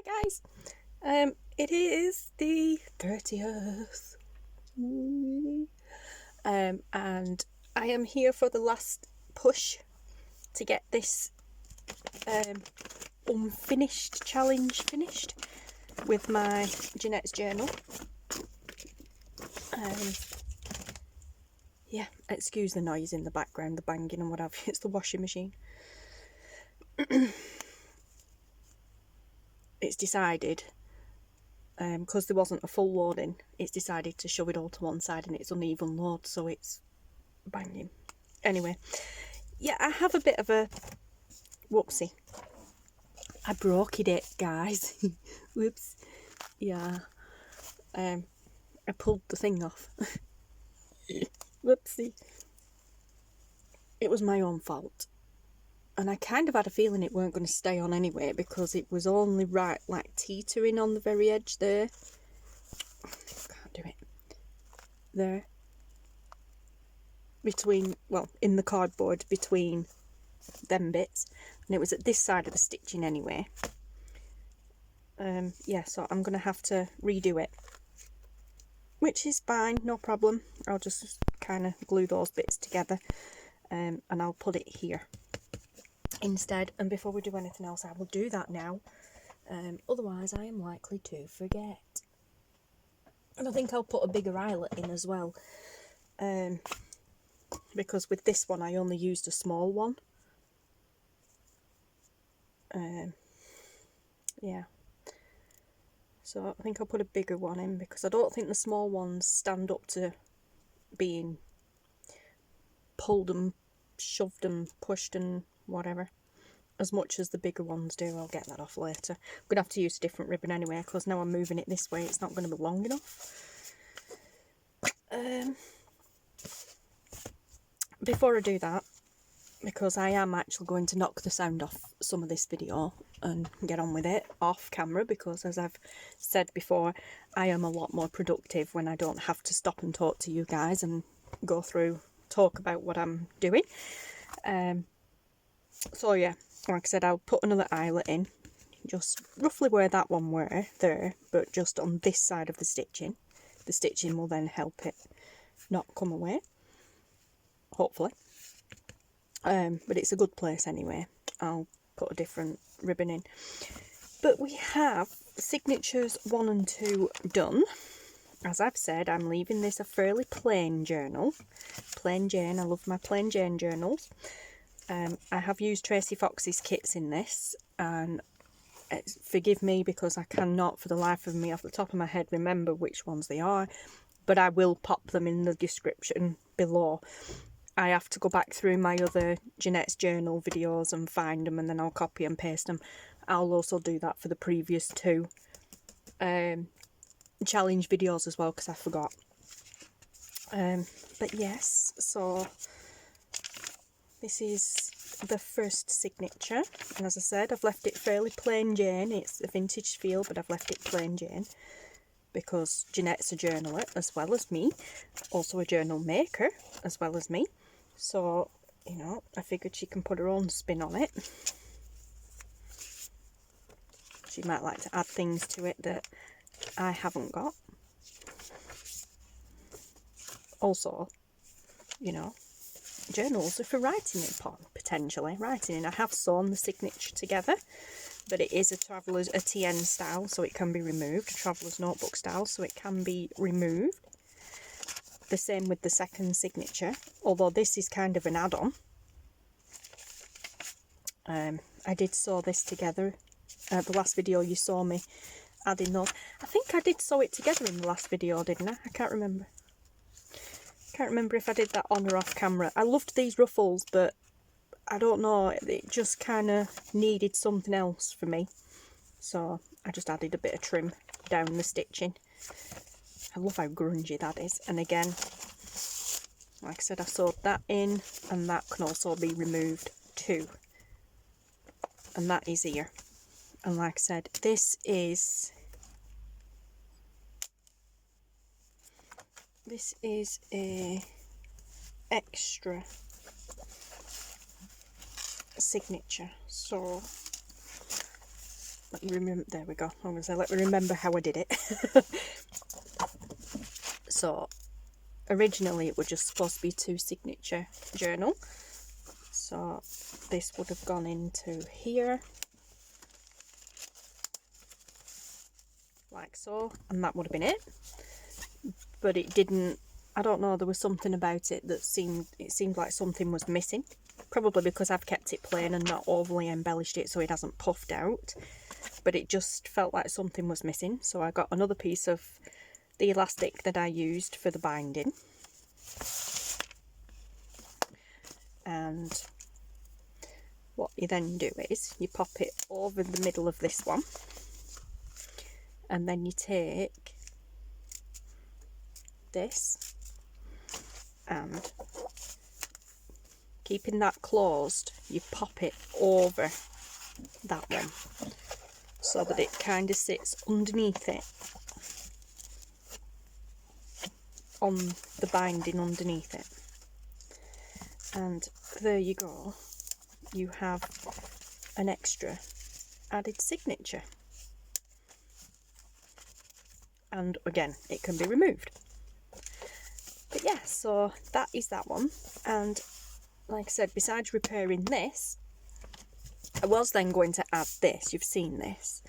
Hi guys, it is the 30th, and I am here for the last push to get this unfinished challenge finished with my Janette's journal. Yeah, excuse the noise in the background, the banging and what have you, it's the washing machine. It's decided, because there wasn't a full loading, it's decided to shove it all to one side and it's uneven load, so it's banging. Anyway, yeah, I have a bit of a whoopsie. I broke it, guys. Whoops. Yeah. I pulled the thing off. Whoopsie. It was my own fault. And I kind of had a feeling it weren't going to stay on anyway, because it was only right, like, teetering on the very edge there. Can't do it. There. Between, well, in the cardboard, between them bits. And it was at this side of the stitching anyway. Yeah, so I'm going to have to redo it. Which is fine, no problem. I'll just kind of glue those bits together. And I'll put it here instead. And before we do anything else, I will do that now. Otherwise, I am likely to forget. And I think I'll put a bigger eyelet in as well. Because with this one, I only used a small one. Yeah. So I think I'll put a bigger one in, because I don't think the small ones stand up to being pulled and shoved and pushed and whatever as much as the bigger ones do. I'll get that off later. I'm going to have to use a different ribbon anyway, because now I'm moving it this way, it's not going to be long enough. Before I do that, because I am actually going to knock the sound off some of this video and get on with it off camera, because as I've said before, I am a lot more productive when I don't have to stop and talk to you guys and go through, talk about what I'm doing. So yeah, like I said, I'll put another eyelet in, just roughly where that one were there, but just on this side of the stitching. The stitching will then help it not come away, hopefully. But it's a good place anyway. I'll put a different ribbon in. But we have signatures 1 and 2 done. As I've said, I'm leaving this a fairly plain journal. Plain Jane, I love my plain Jane journals. I have used Tracie Foxy's kits in this, and forgive me because I cannot for the life of me off the top of my head remember which ones they are, but I will pop them in the description below. I have to go back through my other Janette's journal videos and find them, and then I'll copy and paste them. I'll also do that for the previous 2 challenge videos as well, because I forgot. But yes, so this is the first signature, and as I said, I've left it fairly plain Jane. It's a vintage feel, but I've left it plain Jane because Janette's a journaler as well as me, also a journal maker as well as me. So, you know, I figured she can put her own spin on it. She might like to add things to it that I haven't got. Also, you know, journals are for writing in, potentially. Writing in. I have sewn the signature together, but it is a TN style, so it can be removed. A traveller's notebook style, so it can be removed. The same with the second signature, although this is kind of an add-on. I did sew this together. The last video you saw me adding those. I think I did sew it together in the last video, didn't I? I can't remember. Can't remember if I did that on or off camera. I loved these ruffles, but I don't know, it just kind of needed something else for me. So I just added a bit of trim down the stitching. I love how grungy that is. And again, like I said, I sewed that in, and that can also be removed too. And that is here. And like I said, this is a extra signature. So let me remember, there we go, I'm going to say let me remember how I did it. So originally it was just supposed to be 2 signature journal, so this would have gone into here like so, and that would have been it. But it didn't, I don't know, there was something about it that seemed like something was missing. Probably because I've kept it plain and not overly embellished it so it hasn't puffed out. But it just felt like something was missing. So I got another piece of the elastic that I used for the binding. And what you then do is you pop it over the middle of this one. And then you take this and keeping that closed, you pop it over that one so that it kind of sits underneath it, on the binding underneath it. And there you go, you have an extra added signature. And again, it can be removed. But yeah, so that is that one. And like I said, besides repairing this, I was then going to add this. You've seen this.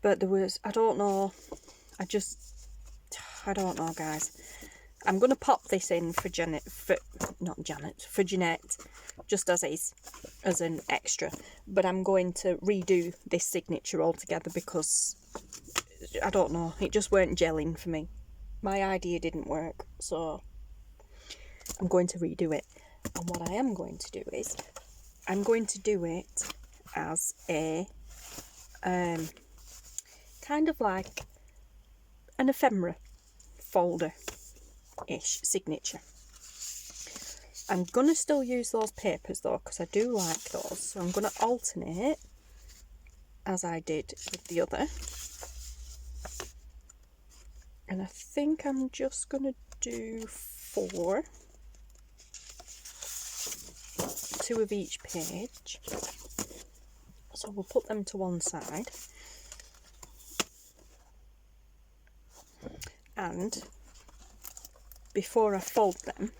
But there was, I don't know, I don't know, guys. I'm going to pop this in for Janette, for Janette, just as is, as an extra. But I'm going to redo this signature altogether because, I don't know, it just weren't gelling for me. My idea didn't work, so I'm going to redo it. And what I am going to do is, I'm going to do it as a, kind of like an ephemera folder-ish signature. I'm going to still use those papers though, because I do like those. So I'm going to alternate, as I did with the other. And I think I'm just going to do 4. 2 of each page. So we'll put them to one side. And before I fold them,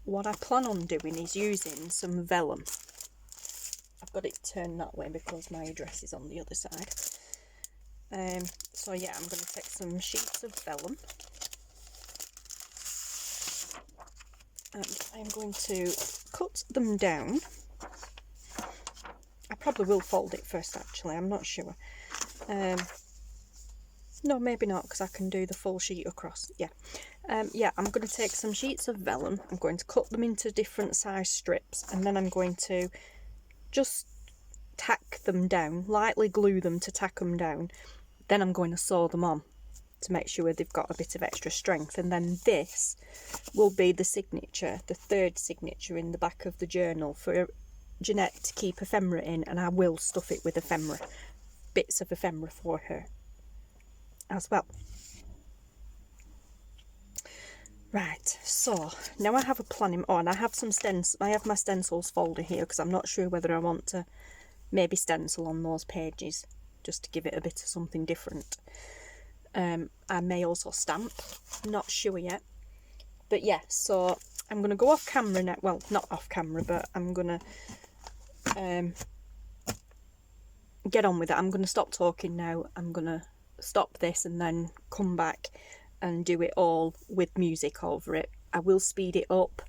what I plan on doing is using some vellum. I've got it turned that way because my address is on the other side. So yeah, I'm going to take some sheets of vellum and I'm going to cut them down. I probably will fold it first actually, I'm not sure. No, maybe not, because I can do the full sheet across. Yeah, yeah, I'm going to take some sheets of vellum, I'm going to cut them into different size strips, and then I'm going to just tack them down, lightly glue them to tack them down. Then I'm going to sew them on to make sure they've got a bit of extra strength. And then this will be the signature, the 3rd signature in the back of the journal for Janette to keep ephemera in, and I will stuff it with ephemera, bits of ephemera for her as well. Right, so now I have a plan. Oh, and I have some stencils. I have my stencils folder here because I'm not sure whether I want to maybe stencil on those pages just to give it a bit of something different. I may also stamp, not sure yet. But yeah, so I'm going to go off camera now. Well, not off camera, but I'm going to get on with it. I'm going to stop talking now. I'm going to stop this and then come back and do it all with music over it. I will speed it up